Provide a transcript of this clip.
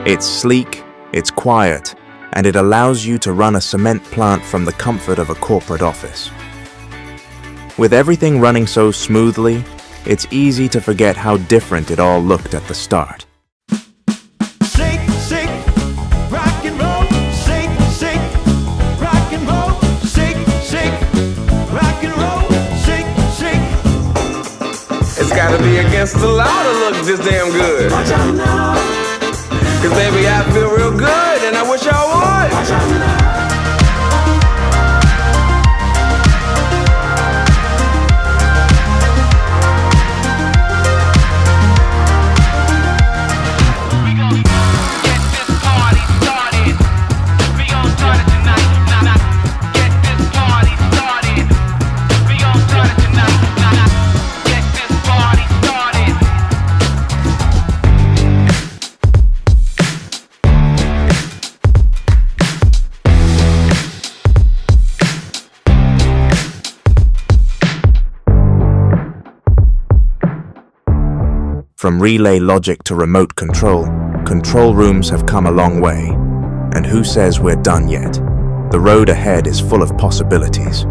It's sleek, it's quiet, and it allows you to run a cement plant from the comfort of a corporate office. With everything running so smoothly, it's easy to forget how different it all looked at the start. Shake, shake, rock and roll. Shake, shake, rock and roll. Shake, shake, rock and roll. Shake, shake. It's gotta be against the law to look this damn good. Watch out now. Cause baby, I feel real good and I wish I would. Watch out now. From relay logic to remote control rooms have come a long way. And who says we're done yet? The road ahead is full of possibilities.